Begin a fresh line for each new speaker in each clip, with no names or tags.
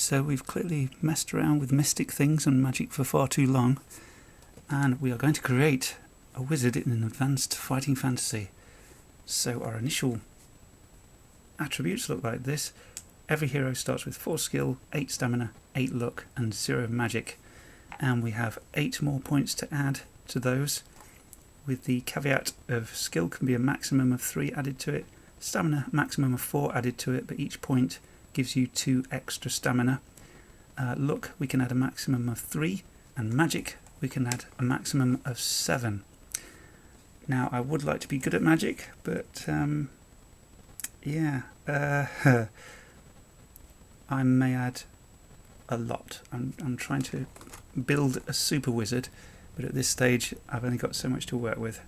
So we've clearly messed around with mystic things and magic for far too long, and we are going to create a wizard in an advanced fighting fantasy. So our initial attributes look like this. Every hero starts with 4 skill, 8 stamina, 8 luck and 0 magic, and we have 8 more points to add to those, with the caveat of skill can be a maximum of 3 added to it, stamina maximum of 4 added to it, but each point gives you 2 extra stamina. Luck we can add a maximum of 3, and magic we can add a maximum of 7. Now I would like to be good at magic, but I may add a lot. I'm trying to build a super wizard, but at this stage I've only got so much to work with.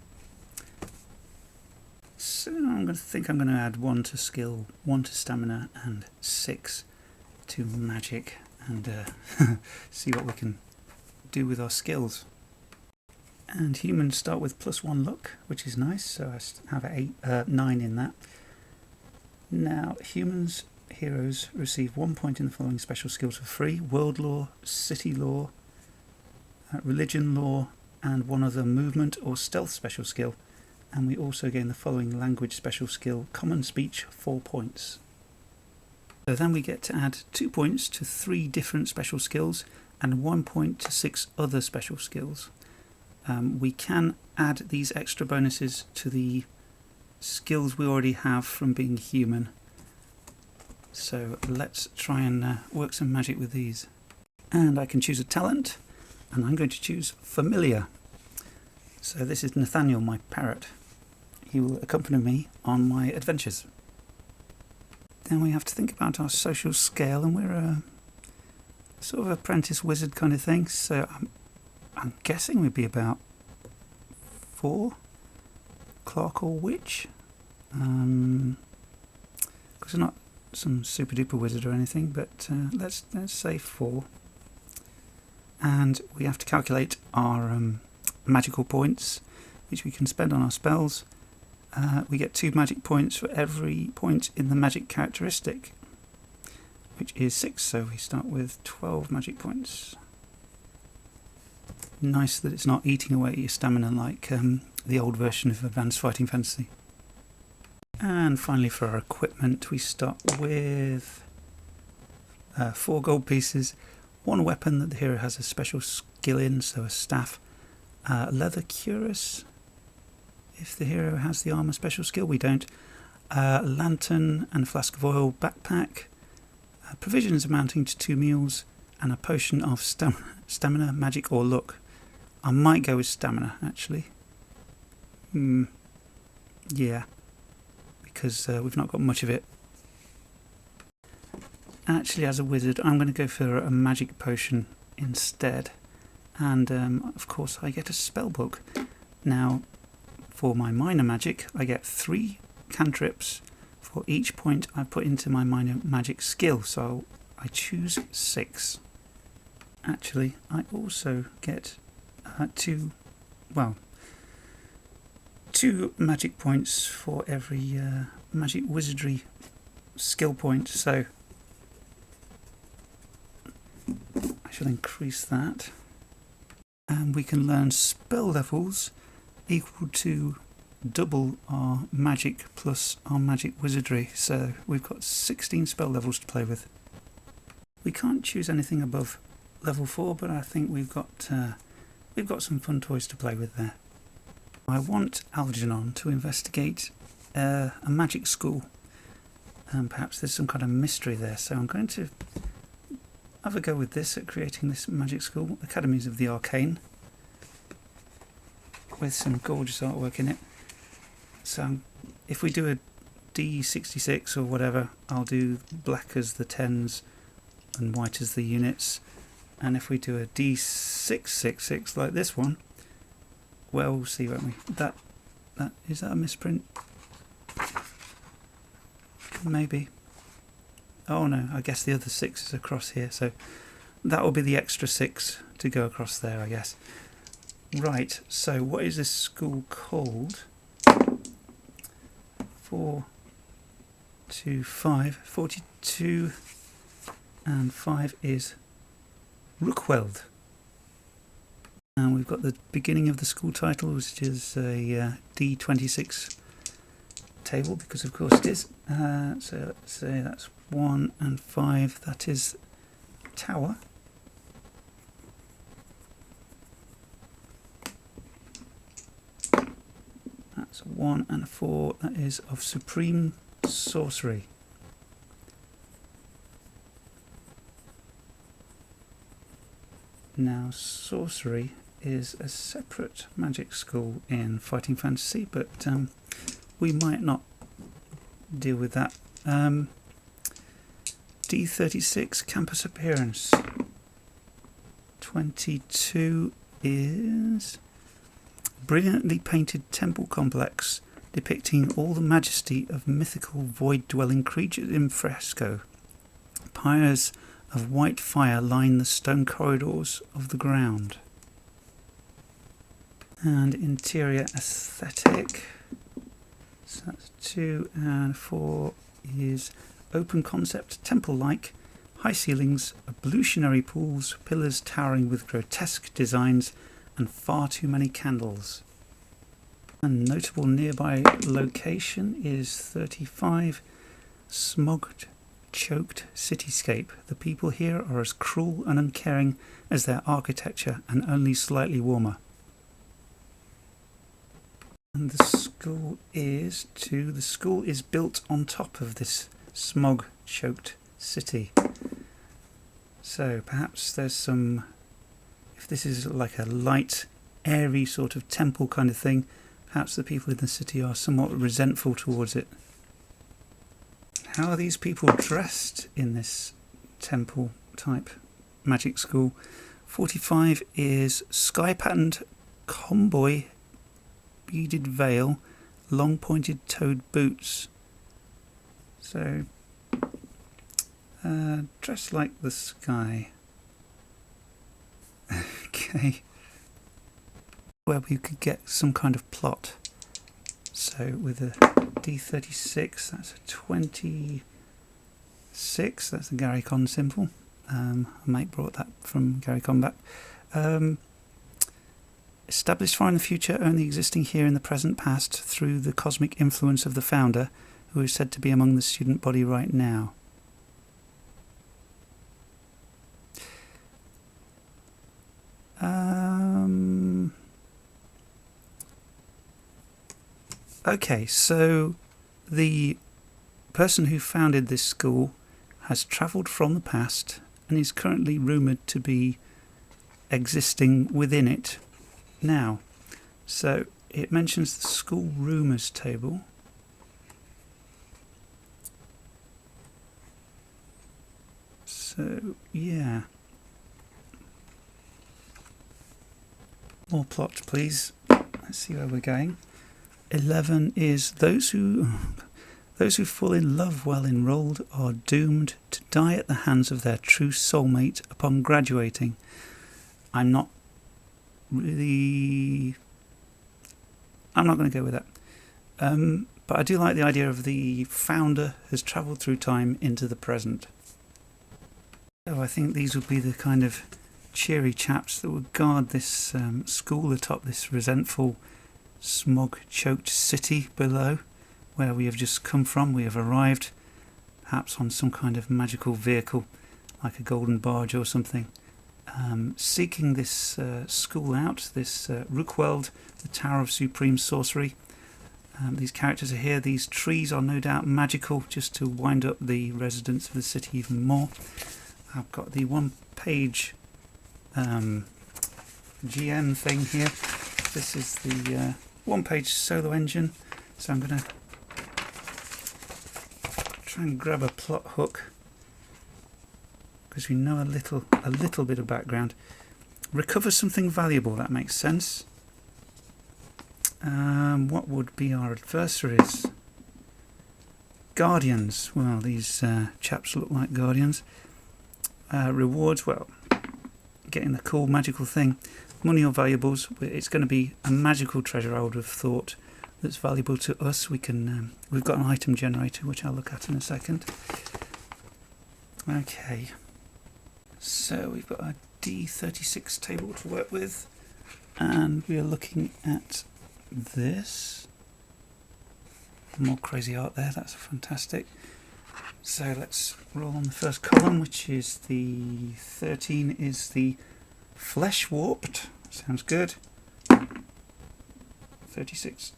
So I'm going to add 1 to skill, 1 to stamina and 6 to magic, and see what we can do with our skills. And humans start with +1 luck, which is nice, so I have 9 in that. Now heroes receive 1 point in the following special skills for free: world law, city law, religion law, and 1 other movement or stealth special skill. And we also gain the following language special skill: common speech, 4 points. So then we get to add 2 points to 3 different special skills and 1 point to 6 other special skills. We can add these extra bonuses to the skills we already have from being human. So let's try and work some magic with these. And I can choose a talent, and I'm going to choose familiar. So this is Nathaniel, my parrot. He will accompany me on my adventures. Then we have to think about our social scale, and we're a sort of apprentice wizard kind of thing, so I'm guessing we'd be about 4, clerk or witch, because we're not some super duper wizard or anything, but let's say 4. And we have to calculate our magical points, which we can spend on our spells. We get 2 magic points for every point in the magic characteristic, which is 6, so we start with 12 magic points. Nice that it's not eating away at your stamina like the old version of Advanced Fighting Fantasy. And finally for our equipment, we start with 4 gold pieces, 1 weapon that the hero has a special skill in, so a staff, leather cuirass if the hero has the armour special skill, we don't, a lantern and a flask of oil backpack, provisions amounting to 2 meals, and a potion of stamina, magic or luck. I might go with stamina actually. Yeah, because we've not got much of it. Actually, as a wizard, I'm going to go for a magic potion instead. And of course I get a spell book. Now, for my minor magic, I get 3 cantrips for each point I put into my minor magic skill, so I choose 6. Actually, I also get 2 magic points for every magic wizardry skill point, so I shall increase that. And we can learn spell levels equal to double our magic plus our magic wizardry, so we've got 16 spell levels to play with. We can't choose anything above level 4, but I think we've got some fun toys to play with there. I want Algernon to investigate a magic school, and perhaps there's some kind of mystery there, so I'm going to have a go with this at creating this magic school, Academies of the Arcane, with some gorgeous artwork in it. So if we do a D66 or whatever, I'll do black as the 10s and white as the units, and if we do a D666 like this one, well, we'll see, won't we? Is that a misprint? Maybe. Oh no, I guess the other 6 is across here, so that will be the extra 6 to go across there, I guess. Right, so what is this school called? 4 to 5, 42 and 5 is Rookweld. And we've got the beginning of the school title, which is a D26 table, because of course it is. So let's say that's 1 and 5, that is tower. That's 1 and 4, that is of supreme sorcery. Now sorcery is a separate magic school in Fighting Fantasy, but we might not deal with that. D36 campus appearance. 22 is brilliantly painted temple complex depicting all the majesty of mythical void-dwelling creatures in fresco. Pyres of white fire line the stone corridors of the ground. And interior aesthetic. So that's 2 and 4 is open concept, temple-like, high ceilings, ablutionary pools, pillars towering with grotesque designs, and far too many candles. A notable nearby location is 35, smogged, choked cityscape. The people here are as cruel and uncaring as their architecture, and only slightly warmer. And the school is built on top of this smog-choked city. So perhaps there's some, if this is like a light, airy sort of temple kind of thing, perhaps the people in the city are somewhat resentful towards it. How are these people dressed in this temple type magic school? 45 is sky patterned comboy, beaded veil, long pointed toed boots. So dressed like the sky. Okay. Where we could get some kind of plot. So with a D36, that's a 26, that's the Gary Con symbol. A mate brought that from Gary Con back. Established far in the future, only existing here in the present past through the cosmic influence of the founder, who is said to be among the student body right now. Okay, so the person who founded this school has travelled from the past and is currently rumoured to be existing within it now. So it mentions the school rumours table. So yeah. More plot, please. Let's see where we're going. 11 is those who fall in love while enrolled are doomed to die at the hands of their true soulmate upon graduating. I'm not going to go with that. But I do like the idea of the founder has travelled through time into the present. So I think these would be the kind of cheery chaps that would guard this school atop this resentful, smog-choked city below, where we have just come from. We have arrived, perhaps on some kind of magical vehicle, like a golden barge or something, seeking this school out, this Rookweld, the Tower of Supreme Sorcery. These characters are here. These trees are no doubt magical, just to wind up the residents of the city even more. I've got the one-page GM thing here. This is the one-page solo engine, so I'm going to try and grab a plot hook because we know a little bit of background. Recover something valuable, that makes sense. What would be our adversaries? Guardians. Well, these chaps look like guardians. Rewards, well, getting the cool magical thing. Money or valuables, it's going to be a magical treasure, I would have thought, that's valuable to us. We've got an item generator, which I'll look at in a second. Okay, So we've got a D36 table to work with, and we are looking at this. More crazy art there, that's fantastic. So let's roll on the first column, which is the 13 is the flesh warped. Sounds good. 36.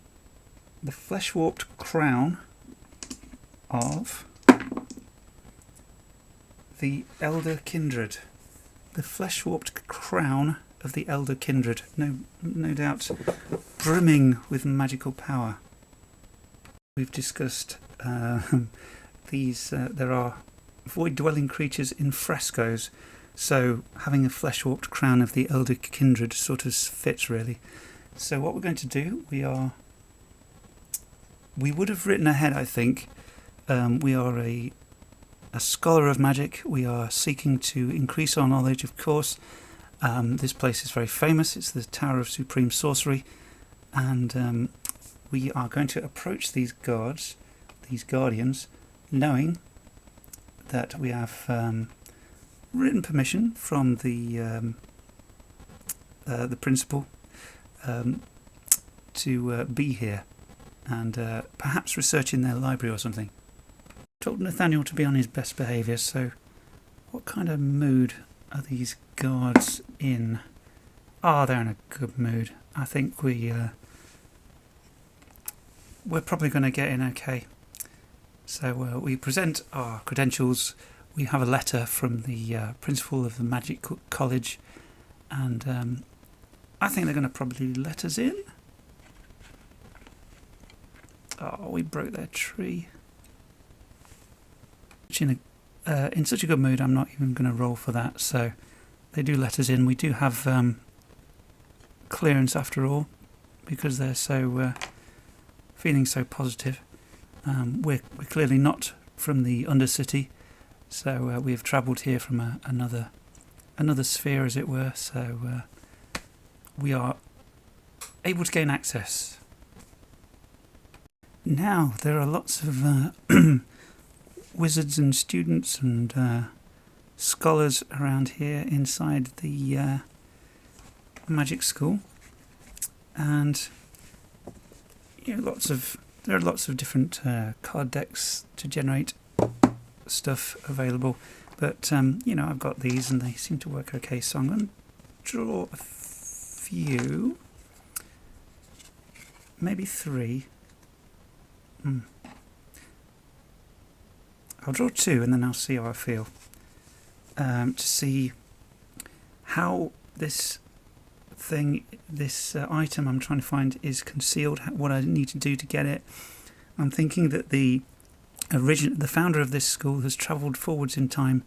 The flesh warped crown of the Elder Kindred. The flesh warped crown of the Elder Kindred. No doubt brimming with magical power. We've discussed these. There are void dwelling creatures in frescoes, so having a flesh warped crown of the Elder Kindred sort of fits really. So what we're going to do, we would have written ahead, I think. We are a scholar of magic. We are seeking to increase our knowledge, of course. This place is very famous. It's the Tower of Supreme Sorcery, and we are going to approach these guardians, knowing that we have written permission from the principal to be here and perhaps research in their library or something. Told Nathaniel to be on his best behaviour, so what kind of mood are these guards in? Oh, they're in a good mood. I think we're probably going to get in okay. So we present our credentials. We have a letter from the principal of the Magic College, and I think they're going to probably let us in. Oh, we broke their tree. In such a good mood, I'm not even going to roll for that. So they do let us in. We do have clearance after all, because they're so feeling so positive. We're clearly not from the Undercity, so we have travelled here from another sphere, as it were. So we are able to gain access. Now there are lots of wizards and students and scholars around here inside the magic school, and there are lots of different card decks to generate stuff available, but I've got these and they seem to work okay, so I'm going to draw a few, maybe 3. I'll draw 2 and then I'll see how I feel, to see how this item I'm trying to find is concealed, what I need to do to get it. I'm thinking that the founder of this school has travelled forwards in time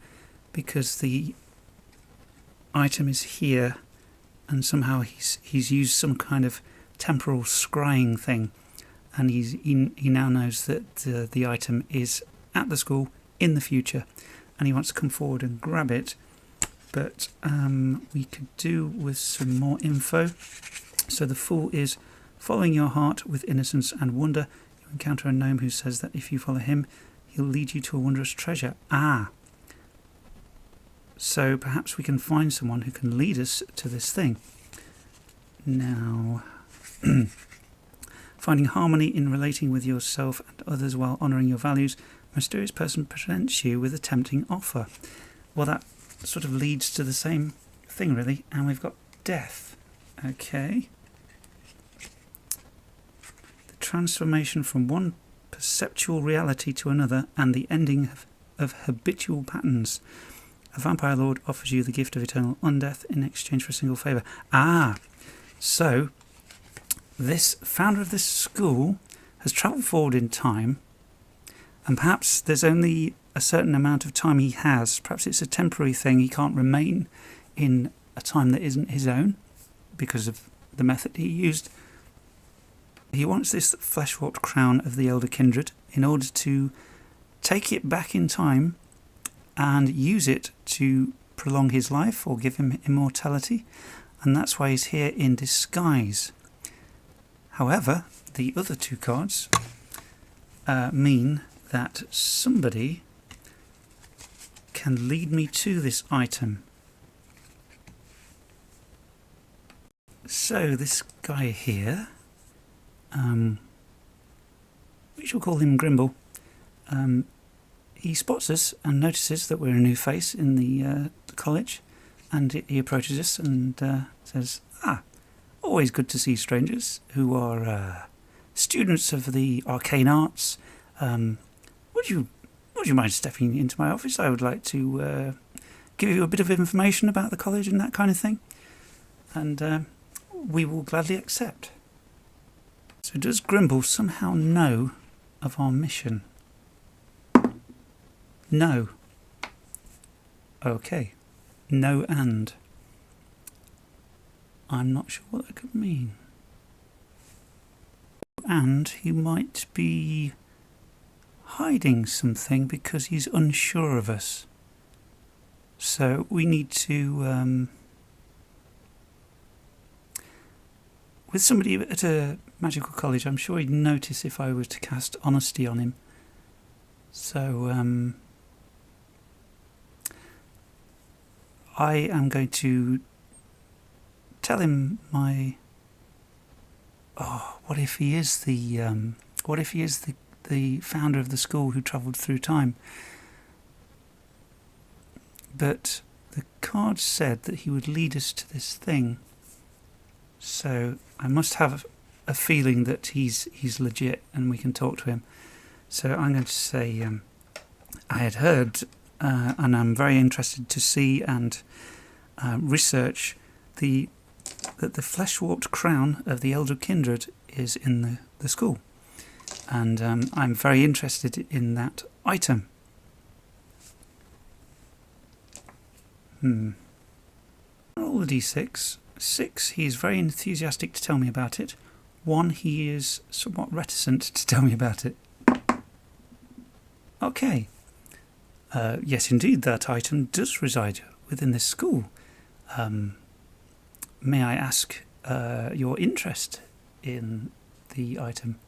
because the item is here, and somehow he's used some kind of temporal scrying thing, and he now knows that the item is at the school in the future, and he wants to come forward and grab it. But we could do with some more info. So the Fool is following your heart with innocence and wonder. You encounter a gnome who says that if you follow him, he'll lead you to a wondrous treasure. So perhaps we can find someone who can lead us to this thing. Now, finding harmony in relating with yourself and others while honouring your values, a mysterious person presents you with a tempting offer. Well, that sort of leads to the same thing really, and we've got death. Okay. The transformation from one perceptual reality to another, and the ending of habitual patterns. A vampire lord offers you the gift of eternal undeath in exchange for a single favour. So this founder of this school has travelled forward in time, and perhaps there's only a certain amount of time he has. Perhaps it's a temporary thing. He can't remain in a time that isn't his own because of the method he used. He wants this flesh-warped crown of the Elder Kindred in order to take it back in time and use it to prolong his life or give him immortality, and that's why he's here in disguise. However, the other 2 cards mean that somebody can lead me to this item. So this guy here, we shall call him Grimble. He spots us and notices that we're a new face in the college, and he approaches us and says, always good to see strangers who are students of the arcane arts. Would you mind stepping into my office? I would like to give you a bit of information about the college and that kind of thing. And we will gladly accept. So does Grimble somehow know of our mission? No. Okay. No and. I'm not sure what that could mean. And he might be hiding something because he's unsure of us. So we need to... with somebody at a magical college, I'm sure he'd notice if I were to cast honesty on him. So I am going to tell him my... what if he is the the founder of the school who travelled through time? But the card said that he would lead us to this thing. So I must have a feeling that he's legit and we can talk to him. So I'm going to say I had heard and I'm very interested to see and research that the flesh-warped crown of the Elder Kindred is in the school. And I'm very interested in that item. Roll the d6. 6, he is very enthusiastic to tell me about it. 1, he is somewhat reticent to tell me about it. Okay. Yes, indeed, that item does reside within this school. May I ask your interest in the item?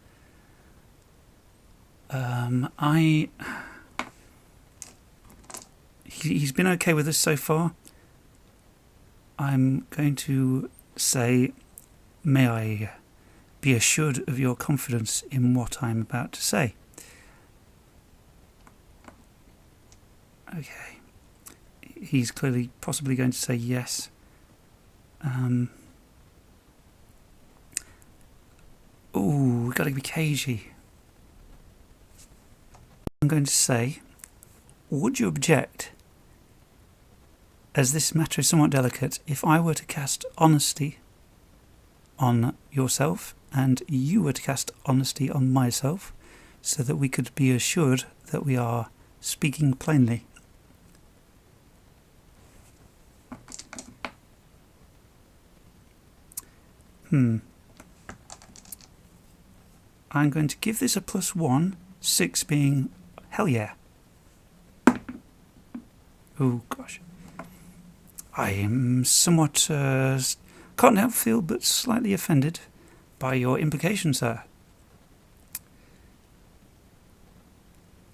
He's been okay with us so far. I'm going to say, may I be assured of your confidence in what I'm about to say? Okay. He's clearly possibly going to say yes. We've got to be cagey. I'm going to say, would you object, as this matter is somewhat delicate, if I were to cast honesty on yourself and you were to cast honesty on myself, so that we could be assured that we are speaking plainly? I'm going to give this a +1, 6 being hell yeah. Oh gosh. I am somewhat, can't help feel but slightly offended by your implication, sir.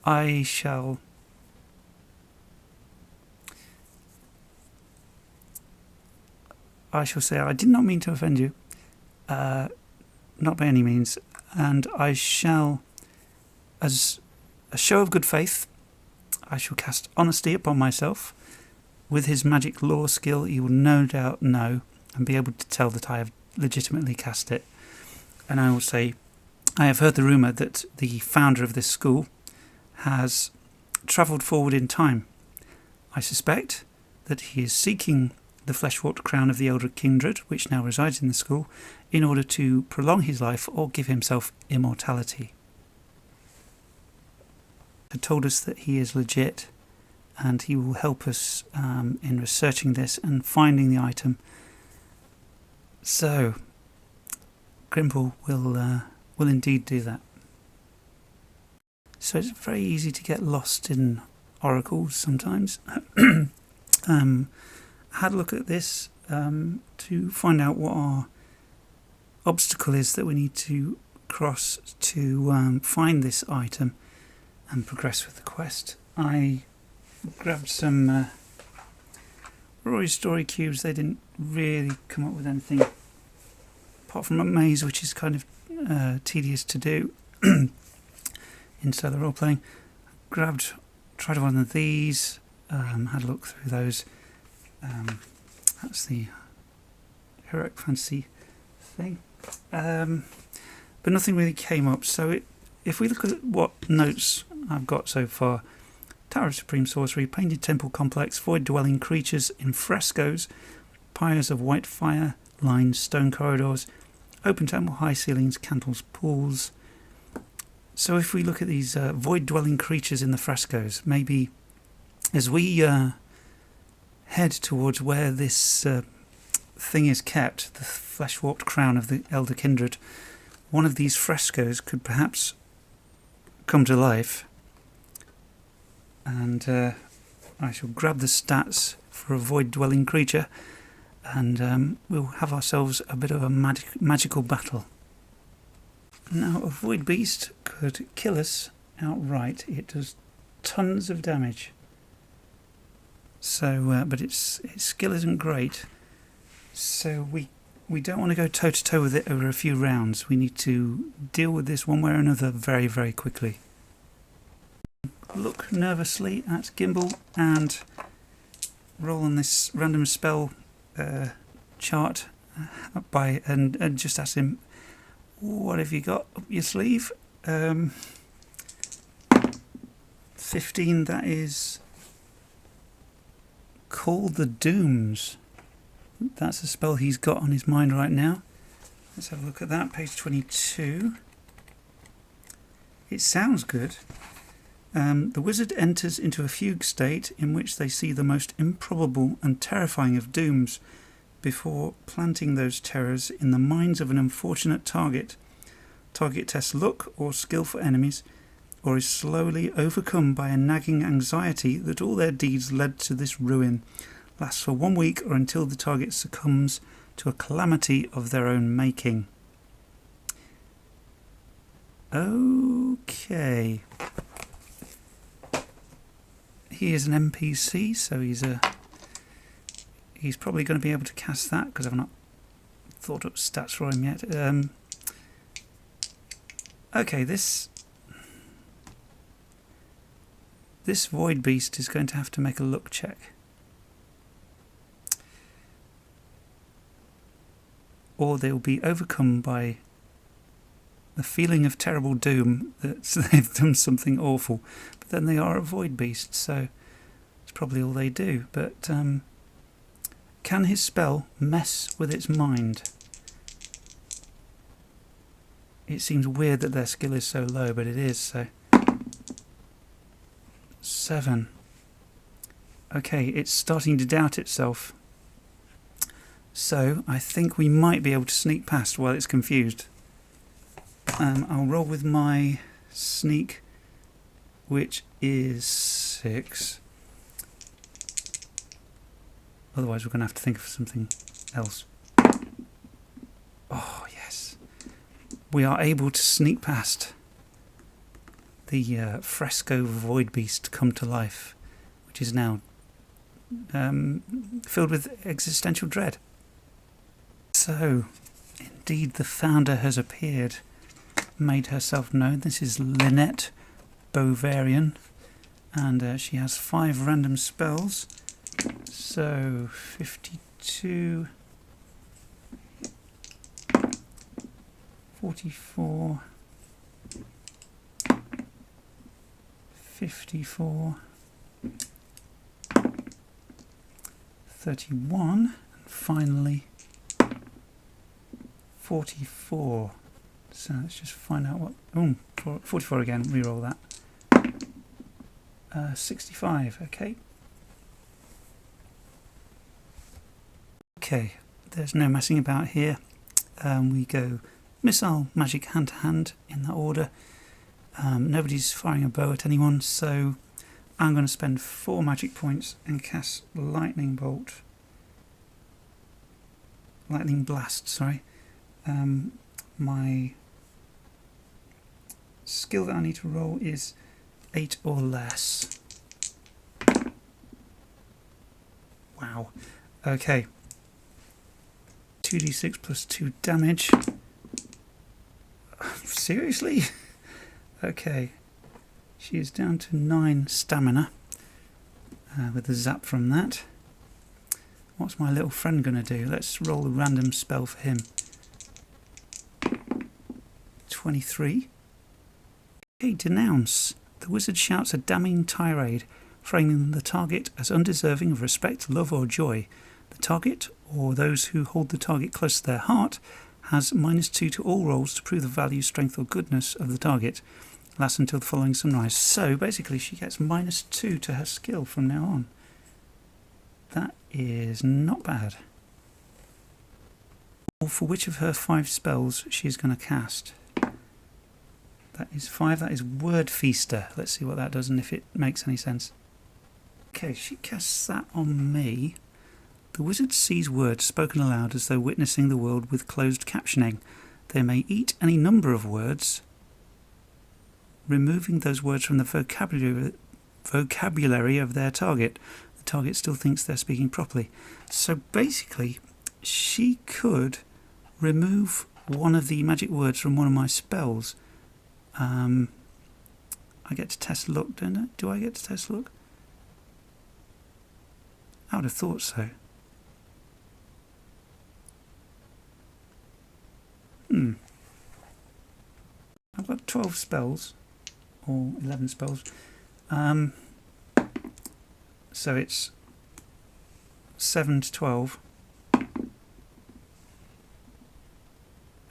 I shall... say I did not mean to offend you. Not by any means. And I shall, as a show of good faith, I shall cast honesty upon myself. With his magic lore skill, he will no doubt know and be able to tell that I have legitimately cast it. And I will say, I have heard the rumour that the founder of this school has travelled forward in time. I suspect that he is seeking the flesh-warped crown of the Elder Kindred, which now resides in the school, in order to prolong his life or give himself immortality. He told us that he is legit, and he will help us in researching this and finding the item. So, Grimble will indeed do that. So it's very easy to get lost in oracles sometimes. Had a look at this to find out what our obstacle is that we need to cross to find this item and progress with the quest. I Grabbed some Rory's Story cubes. They didn't really come up with anything apart from a maze, which is kind of tedious to do inside the role playing. Tried one of these, had a look through those. That's the heroic fantasy thing, but nothing really came up. So if we look at what notes I've got so far: Tower of Supreme Sorcery, Painted Temple Complex, Void Dwelling Creatures in Frescoes, Pyres of White Fire, Lined Stone Corridors, Open Temple, High Ceilings, Candles, Pools. So if we look at these Void Dwelling Creatures in the Frescoes, maybe as we head towards where this thing is kept, the flesh-warped crown of the Elder Kindred, one of these frescoes could perhaps come to life. And I shall grab the stats for a Void Dwelling Creature, and we'll have ourselves a bit of a magical battle. Now, a Void Beast could kill us outright. It does tons of damage. So, but its skill isn't great. So we don't want to go toe to toe with it over a few rounds. We need to deal with this one way or another very, very quickly. Look nervously at Gimbal and roll on this random spell chart and just ask him, what have you got up your sleeve? 15, that is Call the Dooms. That's a spell he's got on his mind right now. Let's have a look at that, page 22. It sounds good. The wizard enters into a fugue state in which they see the most improbable and terrifying of dooms before planting those terrors in the minds of an unfortunate target. Target tests luck or skill for enemies, or is slowly overcome by a nagging anxiety that all their deeds led to this ruin. Lasts for 1 week or until the target succumbs to a calamity of their own making. Okay. He is an NPC, so he's probably going to be able to cast that, because I've not thought up stats for him yet. Okay, this Void Beast is going to have to make a luck check. Or they'll be overcome by the feeling of terrible doom that they've done something awful. But then they are a Void Beast, so it's probably all they do. But can his spell mess with its mind? It seems weird that their skill is so low, but it is, so... 7. Okay, it's starting to doubt itself. So, I think we might be able to sneak past while it's confused. I'll roll with my sneak, which is 6. Otherwise we're going to have to think of something else. Oh, yes. We are able to sneak past the fresco Void Beast come to life, which is now filled with existential dread. So, indeed, the founder has appeared, made herself known. This is Lynette Bovarian, and she has 5 random spells. So, 52, 44, 54, 31, and finally 44. So let's just find out what... Oh, 44 again, reroll that. 65, okay. Okay, there's no messing about here. We go missile, magic, hand to hand in that order. Nobody's firing a bow at anyone, so I'm going to spend 4 magic points and cast Lightning Bolt. Lightning Blast, sorry. My skill that I need to roll is 8 or less. Wow. Okay. 2d6 plus 2 damage. Seriously? Okay. She is down to 9 stamina with a zap from that. What's my little friend going to do? Let's roll a random spell for him. 23. Okay, denounce. The wizard shouts a damning tirade, framing the target as undeserving of respect, love or joy. The target, or those who hold the target close to their heart, has -2 to all rolls to prove the value, strength or goodness of the target. Lasts until the following sunrise. So basically she gets -2 to her skill from now on. That is not bad. Or for which of her 5 spells she's going to cast. That is 5. That is Word Feaster. Let's see what that does and if it makes any sense. Okay, she casts that on me. The wizard sees words spoken aloud as though witnessing the world with closed captioning. They may eat any number of words, removing those words from the vocabulary of their target. The target still thinks they're speaking properly. So basically, she could remove one of the magic words from one of my spells. I get to test luck, don't I? Do I get to test luck? I would have thought so. I've got 12 spells, or 11 spells. So it's 7 to 12.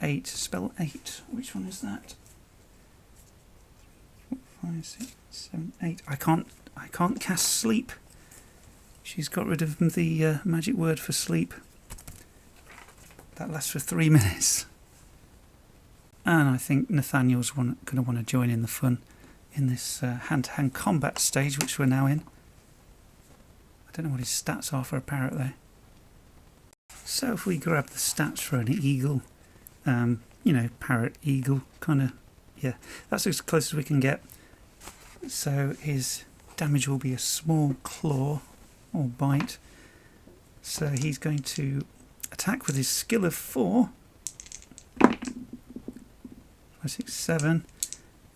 8, spell 8. Which one is that? 5, 6, 7, 8. I can't cast sleep. She's got rid of the magic word for sleep. That lasts for 3 minutes. And I think Nathaniel's going to want to join in the fun in this hand-to-hand combat stage, which we're now in. I don't know what his stats are for a parrot, though. So if we grab the stats for an eagle, you know, parrot, eagle, kind of, yeah, that's as close as we can get. So his damage will be a small claw or bite. So he's going to attack with his skill of 4. 5, 6, 7.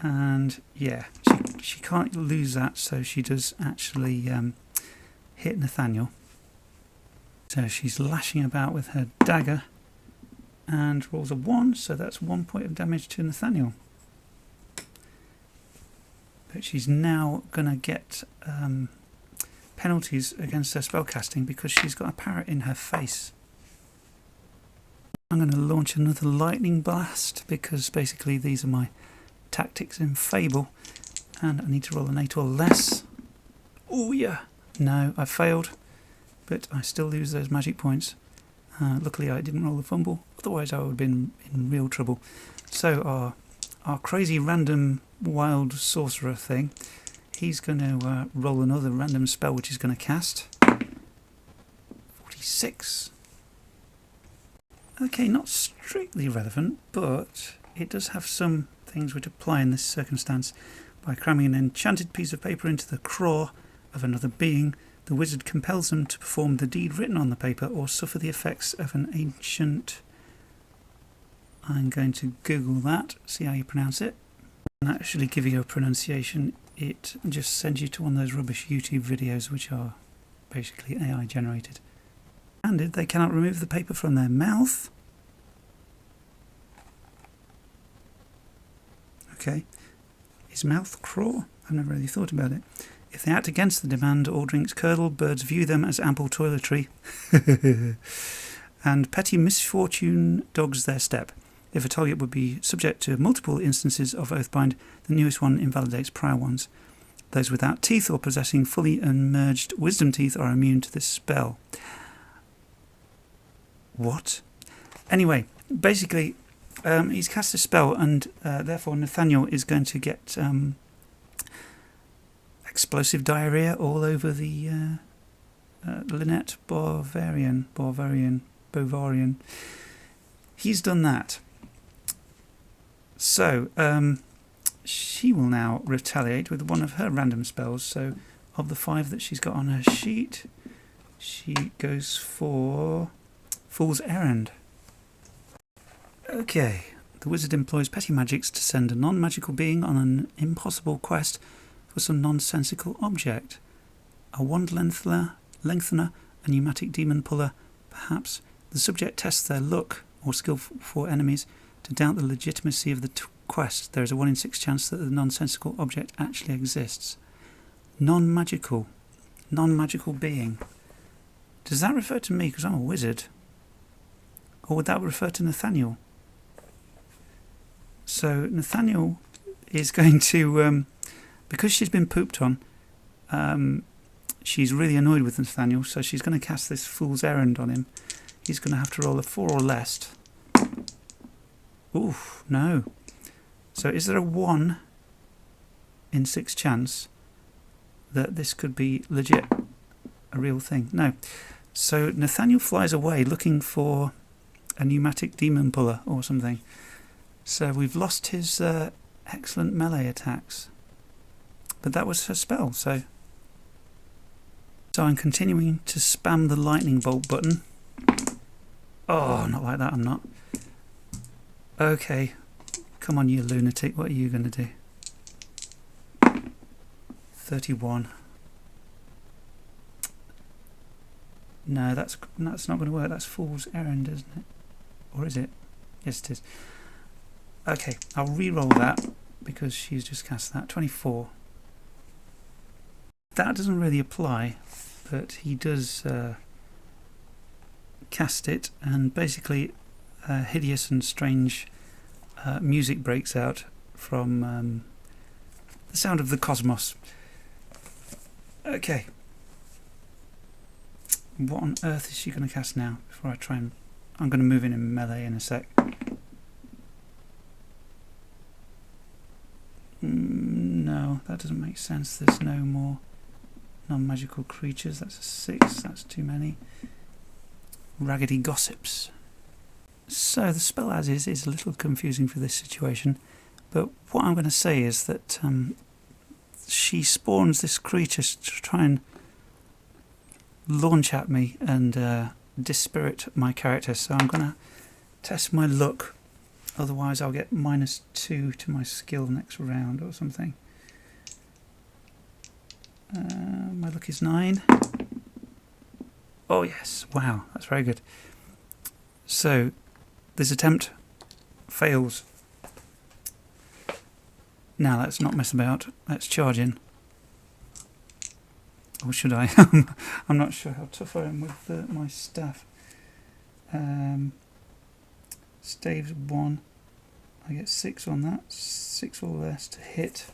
And yeah, she can't lose that, so she does actually hit Nathaniel. So she's lashing about with her dagger and rolls a 1, so that's 1 point of damage to Nathaniel. But she's now going to get penalties against her spellcasting because she's got a parrot in her face. I'm going to launch another lightning blast because basically these are my tactics in Fable, and I need to roll an 8 or less. Oh yeah! No, I failed, but I still lose those magic points. Luckily I didn't roll the fumble, otherwise I would have been in real trouble. So our crazy random wild sorcerer thing, he's going to roll another random spell which he's going to cast. 46. Okay, not strictly relevant, but it does have some things which apply in this circumstance. By cramming an enchanted piece of paper into the craw of another being, the wizard compels them to perform the deed written on the paper or suffer the effects of an ancient... I'm going to Google that, see how you pronounce it. And actually give you a pronunciation, it just sends you to one of those rubbish YouTube videos which are basically AI generated. And they cannot remove the paper from their mouth. Okay. Is mouth craw? I've never really thought about it. If they act against the demand, all drinks curdle, birds view them as ample toiletry. And petty misfortune dogs their step. If a target would be subject to multiple instances of Oathbind, the newest one invalidates prior ones. Those without teeth or possessing fully emerged wisdom teeth are immune to this spell. What? Anyway, basically, he's cast a spell, and therefore Nathaniel is going to get explosive diarrhea all over the Lynette Bavarian. He's done that. So, she will now retaliate with one of her random spells. So, of the 5 that she's got on her sheet, She goes for Fool's Errand. Okay, the wizard employs petty magics to send a non-magical being on an impossible quest for some nonsensical object. A wand lengthener, a pneumatic demon puller, perhaps. The subject tests their luck or skill for enemies to doubt the legitimacy of the quest. There is a 1 in 6 chance that the nonsensical object actually exists. Non-magical being. Does that refer to me because I'm a wizard? Or would that refer to Nathaniel? So Nathaniel is going to, because she's been pooped on, she's really annoyed with Nathaniel, so she's going to cast this Fool's Errand on him. He's going to have to roll a 4 or less. Oof, no. So is there a 1 in 6 chance that this could be legit, a real thing? No. So Nathaniel flies away looking for a pneumatic demon puller or something. So we've lost his excellent melee attacks. But that was her spell, so I'm continuing to spam the lightning bolt button. Oh, not like that, I'm not. Okay, come on you lunatic, what are you going to do? 31. No, that's not going to work, that's Fool's Errand, isn't it? Or is it? Yes, it is. Okay, I'll re-roll that because she's just cast that. 24. That doesn't really apply, but he does cast it, and basically hideous and strange music breaks out from the sound of the cosmos. Okay. What on earth is she going to cast now? Before I try and... I'm going to move in melee in a sec. No, that doesn't make sense. There's no more non-magical creatures. That's a 6. That's too many. Raggedy Gossips. So the spell as is a little confusing for this situation, but what I'm going to say is that she spawns this creature to try and launch at me and dispirit my character, so I'm going to test my luck, otherwise I'll get -2 to my skill next round or something. My luck is 9. Oh yes, wow, that's very good. So this attempt fails. Now let's not mess about, let's charge in. Or should I? I'm not sure how tough I am with my staff. Staves 1. I get 6 on that. 6 or less to hit.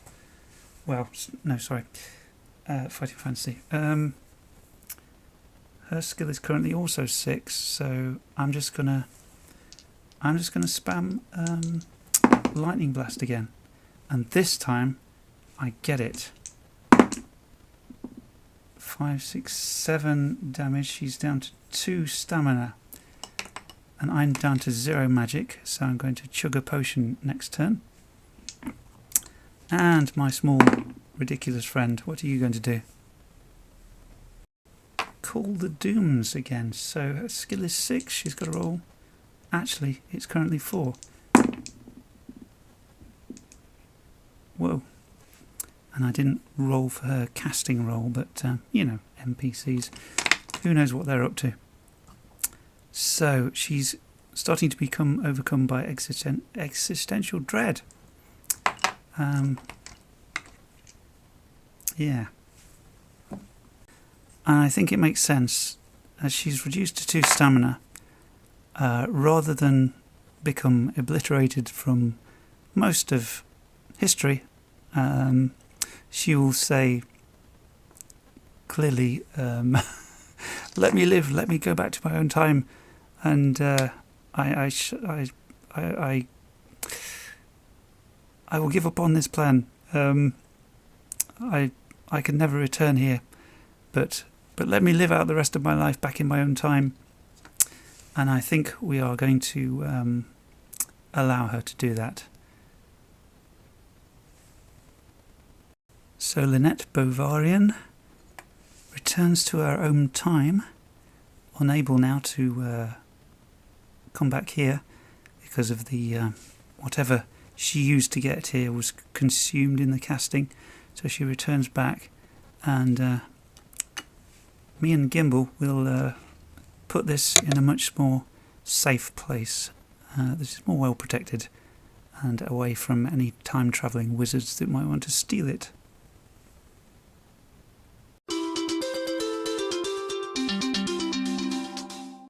Well, no, sorry. Fighting Fantasy. Her skill is currently also 6, so I'm just gonna spam Lightning Blast again, and this time I get it. 5, 6, 7 damage. She's down to 2 stamina, and I'm down to 0 magic, so I'm going to chug a potion next turn. And my small ridiculous friend, what are you going to do? Call the Dooms again. So her skill is 6, she's got to roll. Actually, it's currently 4. Whoa. And I didn't roll for her casting roll, but you know, NPCs, who knows what they're up to. So she's starting to become overcome by existential dread. Yeah. And I think it makes sense, as she's reduced to 2 stamina, rather than become obliterated from most of history, she will say clearly, let me live, let me go back to my own time, and I will give up on this plan. I can never return here, but let me live out the rest of my life back in my own time. And I think we are going to allow her to do that. So Lynette Bovarian returns to her own time unable now to come back here because of the whatever she used to get here was consumed in the casting. So she returns back, and me and Gimbal will put this in a much more safe place. This is more well protected and away from any time travelling wizards that might want to steal it.